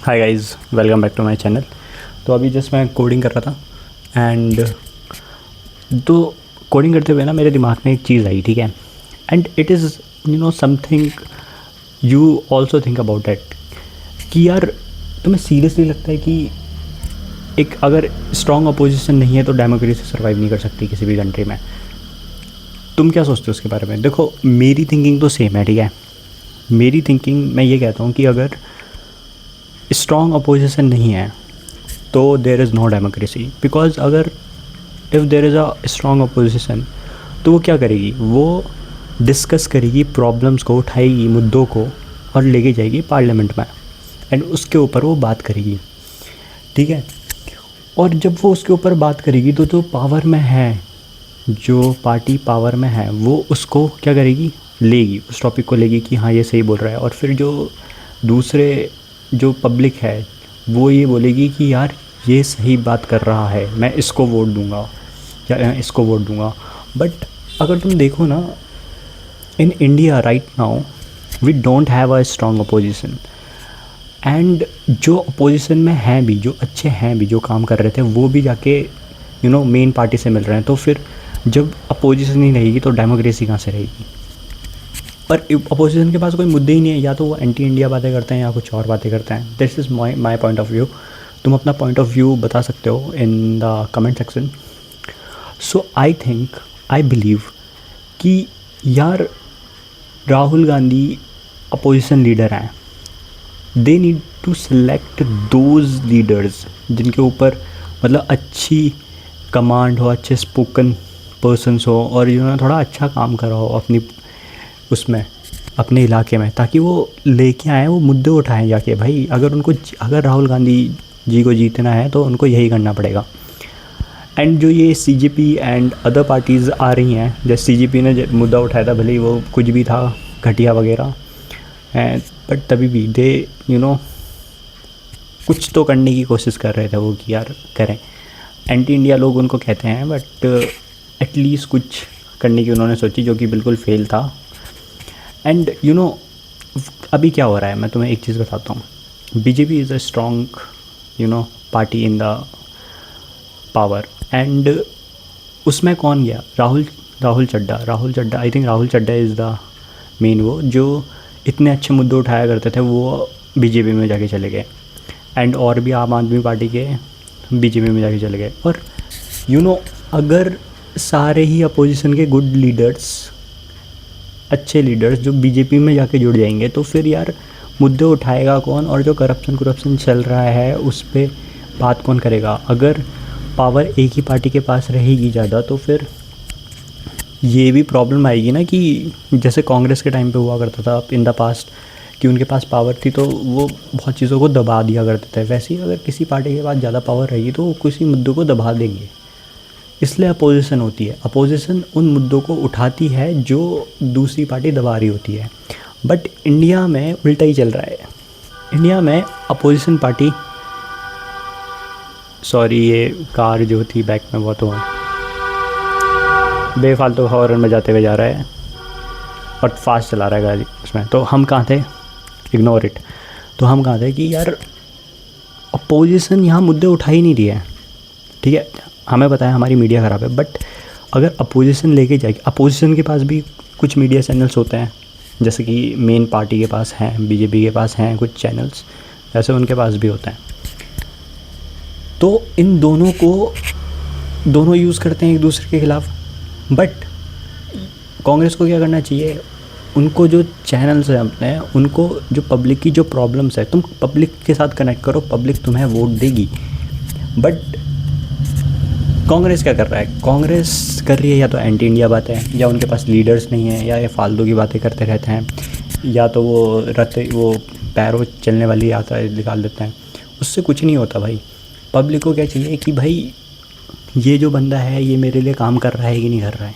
Hi guys, welcome back to my channel. तो अभी just मैं कोडिंग कर रहा था एंड तो कोडिंग करते हुए ना मेरे दिमाग में एक चीज़ आई, ठीक है। And it is something you also think about it कि यार तुम्हें सीरियसली लगता है कि एक अगर स्ट्रॉन्ग अपोजिशन नहीं है तो डेमोक्रेसी सर्वाइव नहीं कर सकती किसी भी कंट्री में। तुम क्या सोचते हो उसके बारे में? देखो, मेरी थिंकिंग तो सेम है, ठीक है। मेरी थिंकिंग मैं ये कहता हूँ कि अगर स्ट्रॉन्ग अपोजिशन नहीं है तो there is no democracy. Because अगर if there is a strong opposition तो वो क्या करेगी? वो डिस्कस करेगी, प्रॉब्लम्स को उठाएगी, मुद्दों को, और लेके जाएगी पार्लियामेंट में एंड उसके ऊपर वो बात करेगी, ठीक है। और जब वो उसके ऊपर बात करेगी तो जो पावर में है, जो पार्टी पावर में है, वो उसको क्या करेगी? लेगी, उस टॉपिक को लेगी कि हाँ ये सही बोल रहा है। और फिर जो दूसरे जो पब्लिक है वो ये बोलेगी कि यार ये सही बात कर रहा है, मैं इसको वोट दूंगा या इसको वोट दूंगा। बट अगर तुम देखो ना, in India right now we don't have a strong opposition. And जो अपोजिशन में हैं भी, जो अच्छे हैं भी, जो काम कर रहे थे, वो भी जाके मेन पार्टी से मिल रहे हैं। तो फिर जब अपोजिशन ही रहेगी तो डेमोक्रेसी कहाँ से रहेगी? पर अपोजिशन के पास कोई मुद्दे ही नहीं है, या तो वो एंटी इंडिया बातें करते हैं या कुछ और बातें करते हैं। This is my point of view. तुम अपना पॉइंट ऑफ व्यू बता सकते हो in the comment section. So I think, I believe कि यार राहुल गांधी अपोजिशन लीडर हैं। They need to select those leaders जिनके ऊपर मतलब अच्छी कमांड हो, अच्छे स्पोकन पर्सनस हो, और जिन्होंने थोड़ा अच्छा काम करा हो अपनी उसमें, अपने इलाके में, ताकि वो लेके आएँ, वो मुद्दे उठाएं जाके। भाई अगर राहुल गांधी जी को जीतना है तो उनको यही करना पड़ेगा। एंड जो ये सीजेपी एंड अदर पार्टीज़ आ रही हैं, जैसे सीजेपी ने मुद्दा उठाया था, भले ही वो कुछ भी था, घटिया वगैरह, एंड बट तभी भी दे कुछ तो करने की कोशिश कर रहे थे वो कि यार करें। एंटी इंडिया लोग उनको कहते हैं, बट एटलीस्ट कुछ करने की उन्होंने सोची, जो कि बिल्कुल फेल था। एंड अभी क्या हो रहा है, मैं तुम्हें एक चीज़ बताता हूँ। BJP is a strong party in the power. And उसमें कौन गया? Rahul Chadha. I think Rahul Chadha is the main, वो जो इतने अच्छे मुद्दे उठाया करते थे वो बीजेपी में जाके चले गए। एंड और भी आम आदमी पार्टी के बीजेपी में जाके चले गए। और अगर सारे ही अपोजिशन के गुड लीडर्स, अच्छे लीडर्स जो बीजेपी में जाके जुड़ जाएंगे, तो फिर यार मुद्दे उठाएगा कौन? और जो करप्शन चल रहा है उस पर बात कौन करेगा? अगर पावर एक ही पार्टी के पास रहेगी ज़्यादा तो फिर ये भी प्रॉब्लम आएगी ना, कि जैसे कांग्रेस के टाइम पे हुआ करता था इन द पास्ट, कि उनके पास पावर थी तो वो बहुत चीज़ों को दबा दिया करते थे। वैसे ही अगर किसी पार्टी के पास ज़्यादा पावर रहेगी तो वो किसी मुद्दों को दबा देंगे। इसलिए अपोजिशन होती है। अपोजिशन उन मुद्दों को उठाती है जो दूसरी पार्टी दबा रही होती है। बट इंडिया में उल्टा ही चल रहा है। इंडिया में अपोजिशन पार्टी, सॉरी ये कार जो थी बैक में वो तो बेफालतू हॉर्न बजाते हुए जा रहा है और फास्ट चला रहा है गाड़ी उसमें। तो हम कहाँ थे? Ignore it. तो हम कहाँ थे कि यार अपोजिशन यहाँ मुद्दे उठा ही नहीं रही है, ठीक है। हमें पता है हमारी मीडिया ख़राब है, बट अगर अपोजिशन लेके जाएगी, अपोजिशन के पास भी कुछ मीडिया चैनल्स होते हैं, जैसे कि मेन पार्टी के पास हैं, बीजेपी के पास हैं कुछ चैनल्स, वैसे उनके पास भी होते हैं। तो इन दोनों को दोनों यूज़ करते हैं एक दूसरे के ख़िलाफ़। बट कांग्रेस को क्या करना चाहिए? उनको जो चैनल्स हैं अपने, उनको जो पब्लिक की जो प्रॉब्लम्स है, तुम पब्लिक के साथ कनेक्ट करो, पब्लिक तुम्हें वोट देगी। बट कांग्रेस क्या कर रहा है? कांग्रेस कर रही है या तो एंटी इंडिया बातें, या उनके पास लीडर्स नहीं है, या ये फालतू की बातें करते रहते हैं, या तो वो पैरों चलने वाली यात्रा निकाल देते हैं। उससे कुछ नहीं होता भाई। पब्लिक को क्या चाहिए कि भाई ये जो बंदा है ये मेरे लिए काम कर रहा है कि नहीं कर रहा है।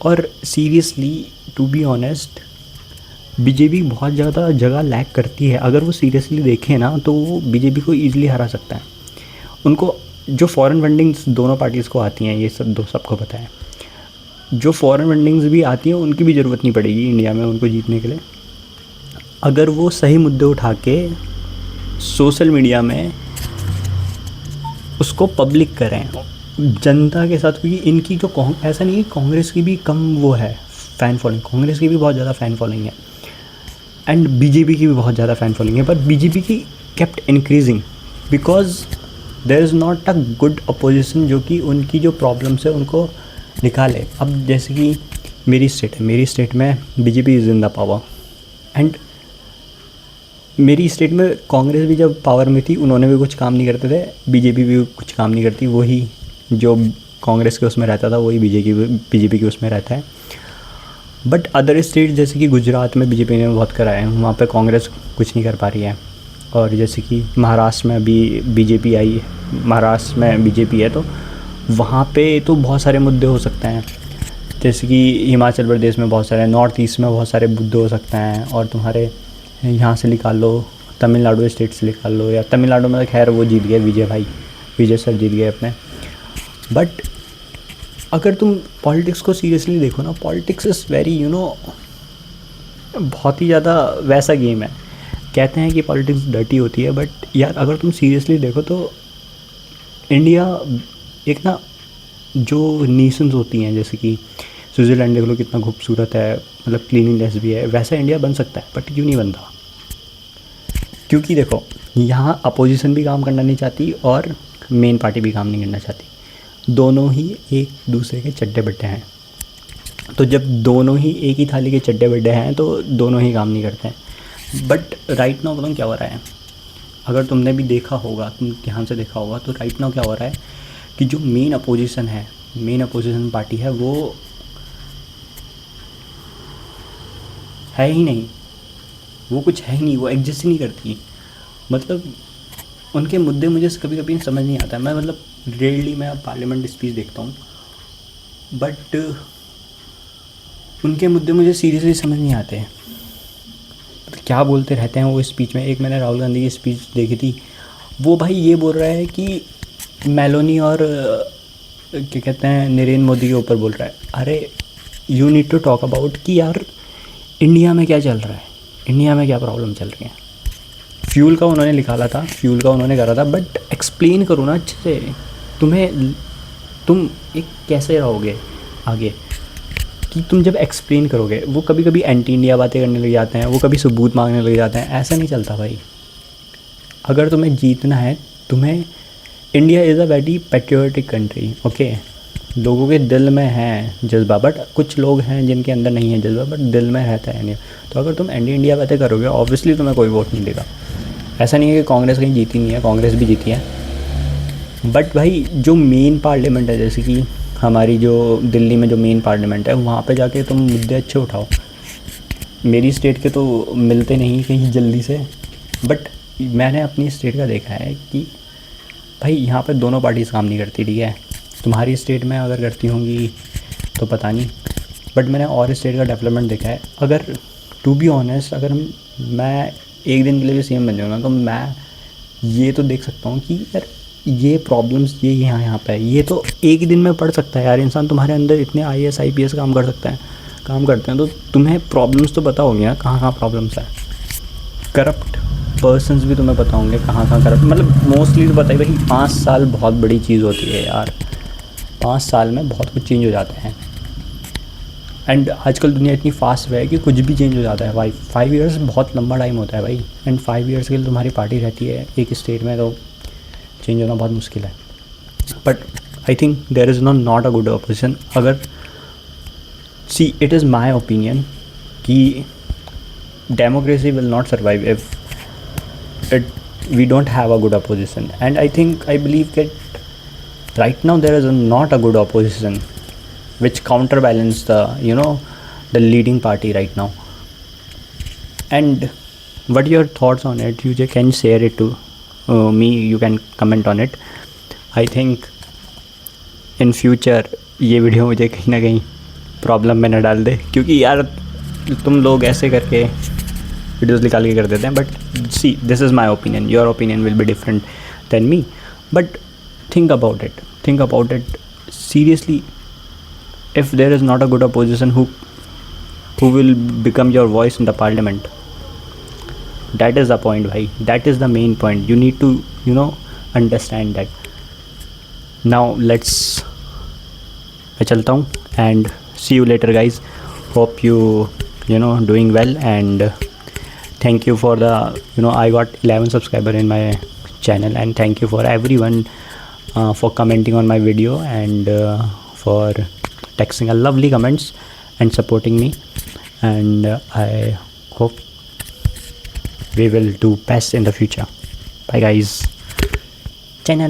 और seriously to be honest, BJP बहुत ज़्यादा जगह लैक करती है। अगर वो सीरियसली देखें ना तो वो बीजेपी को ईजिली हरा सकता है। उनको जो फॉरेन फंडिंग्स दोनों पार्टीज़ को आती हैं, ये सबको पता है। जो फॉरेन फंडिंग्स भी आती हैं उनकी भी ज़रूरत नहीं पड़ेगी इंडिया में उनको जीतने के लिए, अगर वो सही मुद्दे उठा के सोशल मीडिया में उसको पब्लिक करें जनता के साथ, क्योंकि इनकी जो ऐसा नहीं है कांग्रेस की भी कम वो है फ़ैन फॉलोइंग, कांग्रेस की भी बहुत ज़्यादा फ़ैन फॉलोइंग है एंड बीजेपी की भी बहुत ज़्यादा फ़ैन फॉलोइंग है, पर बीजेपी की kept increasing because there is not a good opposition जो कि उनकी जो प्रॉब्लम्स है उनको निकाले। अब जैसे कि मेरी स्टेट में BJP is in the power and मेरी स्टेट में कांग्रेस भी जब पावर में थी उन्होंने भी कुछ काम नहीं करते थे, बीजेपी भी कुछ काम नहीं करती, वही जो कांग्रेस के उसमें रहता था वही बीजेपी के उसमें रहता है। बट अदर स्टेट जैसे कि गुजरात में बीजेपी ने बहुत करा है, वहाँ पे कांग्रेस कुछ नहीं कर पा रही है। और जैसे कि महाराष्ट्र में अभी बीजेपी आई है, महाराष्ट्र में बीजेपी है तो वहाँ पे तो बहुत सारे मुद्दे हो सकते हैं, जैसे कि हिमाचल प्रदेश में बहुत सारे, नॉर्थ ईस्ट में बहुत सारे मुद्दे हो सकते हैं, और तुम्हारे यहाँ से निकाल लो तमिलनाडु स्टेट से निकाल लो, या तमिलनाडु में खैर वो जीत गए विजय सर जीत गए अपने। बट अगर तुम पॉलिटिक्स को सीरियसली देखो ना, पॉलिटिक्स इज़ वेरी बहुत ही ज़्यादा वैसा गेम है। कहते हैं कि पॉलिटिक्स डर्टी होती है, बट यार अगर तुम सीरियसली देखो तो इंडिया एक ना जो नेशंस होती हैं, जैसे कि स्विट्ज़रलैंड देख लो कितना खूबसूरत है, मतलब क्लीनिंगनेस भी है, वैसा इंडिया बन सकता है। बट क्यों नहीं बनता? क्योंकि देखो यहाँ अपोजिशन भी काम करना नहीं चाहती और मेन पार्टी भी काम नहीं करना चाहती, दोनों ही एक दूसरे के चड्डे बड्डे हैं। तो जब दोनों ही एक ही थाली के चड्डे बड्डे हैं तो दोनों ही काम नहीं करते हैं। बट राइट नाउ बताऊँ क्या हो रहा है, अगर तुमने भी देखा होगा, तुम ध्यान से देखा होगा, तो राइट नाउ क्या हो रहा है कि जो मेन अपोजिशन पार्टी है वो है ही नहीं, वो कुछ है ही नहीं, वो एग्जिस्ट ही नहीं करती। मतलब उनके मुद्दे मुझे कभी कभी समझ नहीं आता। मैं मतलब रेयरली मैं पार्लियामेंट स्पीच देखता हूँ, बट उनके मुद्दे मुझे सीरियसली समझ नहीं आते, मतलब क्या बोलते रहते हैं वो स्पीच में। एक मैंने राहुल गांधी की स्पीच देखी थी, वो भाई ये बोल रहा है कि मेलोनी और क्या कहते हैं नरेंद्र मोदी के ऊपर बोल रहा है। अरे you need to talk about कि यार इंडिया में क्या चल रहा है, इंडिया में क्या प्रॉब्लम चल रही है। फ्यूल का उन्होंने निकाला था, फ्यूल का उन्होंने करा था, बट एक्सप्लेन करो ना अच्छे से। तुम एक कैसे रहोगे आगे कि तुम जब एक्सप्लेन करोगे, वो कभी कभी एंटी इंडिया बातें करने लग जाते हैं, वो कभी सबूत मांगने लग जाते हैं। ऐसा नहीं चलता भाई। अगर तुम्हें जीतना है, तुम्हें India is a very patriotic country, okay. लोगों के दिल में है जज्बा, बट कुछ लोग हैं जिनके अंदर नहीं है जज्बा, बट दिल में रहता है इंडिया। तो अगर तुम एंटी इंडिया बातें करोगे, ऑब्वियसली तुम्हें कोई वोट नहीं देगा। ऐसा नहीं है कि कांग्रेस कहीं जीती नहीं है, कांग्रेस भी जीती है, बट भाई जो मेन पार्लियामेंट है, जैसे कि हमारी जो दिल्ली में जो मेन पार्लियामेंट है, वहाँ पे जाके तुम मुद्दे अच्छे उठाओ। मेरी स्टेट के तो मिलते नहीं कहीं जल्दी से, बट मैंने अपनी स्टेट का देखा है कि भाई यहाँ पे दोनों पार्टीज़ काम नहीं करती, ठीक है। तुम्हारी स्टेट में अगर करती होंगी तो पता नहीं, बट मैंने और स्टेट का डेवलपमेंट देखा है। अगर टू बी ऑनेस्ट, अगर मैं एक दिन के लिए भी सीएम बन जाऊँ ना, तो मैं ये तो देख सकता हूँ कि यार ये प्रॉब्लम्स ये यहाँ पे है, ये तो एक ही दिन में पढ़ सकता है यार इंसान। तुम्हारे अंदर इतने IAS IPS काम करते हैं, तो तुम्हें प्रॉब्लम्स तो पता होंगी ना कहाँ कहाँ प्रॉब्लम्स है। करप्ट पर्सन्स भी तुम्हें पता होंगे कहाँ कहाँ करप्ट, मतलब मोस्टली तो पता ही भाई। 5 साल बहुत बड़ी चीज़ होती है यार, 5 साल में बहुत कुछ चेंज हो जाते हैं। एंड आजकल दुनिया इतनी फास्ट है कि कुछ भी चेंज हो जाता है भाई। 5 ईयर्स बहुत लंबा टाइम होता है भाई, एंड 5 ईयर्स के लिए तुम्हारी पार्टी रहती है एक स्टेट में, तो चेंज होना बहुत मुश्किल है। But I think there is not a good opposition. अगर see it is my opinion कि democracy will not survive if we don't have a good opposition, and I believe that right now there is not a good opposition which counterbalance the leading party right now. And what are your thoughts on it? You can share it to me, you can comment on it. I think in future ये video मुझे कहीं ना कहीं problem में न डाल दे, क्योंकि यार तुम लोग ऐसे करके वीडियोज़ निकाल के कर देते हैं। But see, this is my opinion, your opinion will be different than me, but think about it seriously. If there is not a good opposition, who will become your voice in the parliament, That is the point bhai, that is the main point. You need to understand that. Now let's, मैं चलता हूँ and see you later guys. Hope you know doing well, and thank you for the I got 11 subscriber in my channel, and thank you for everyone for commenting on my video, and for texting a lovely comments and supporting me, and I hope we will do best in the future. Bye guys. Channel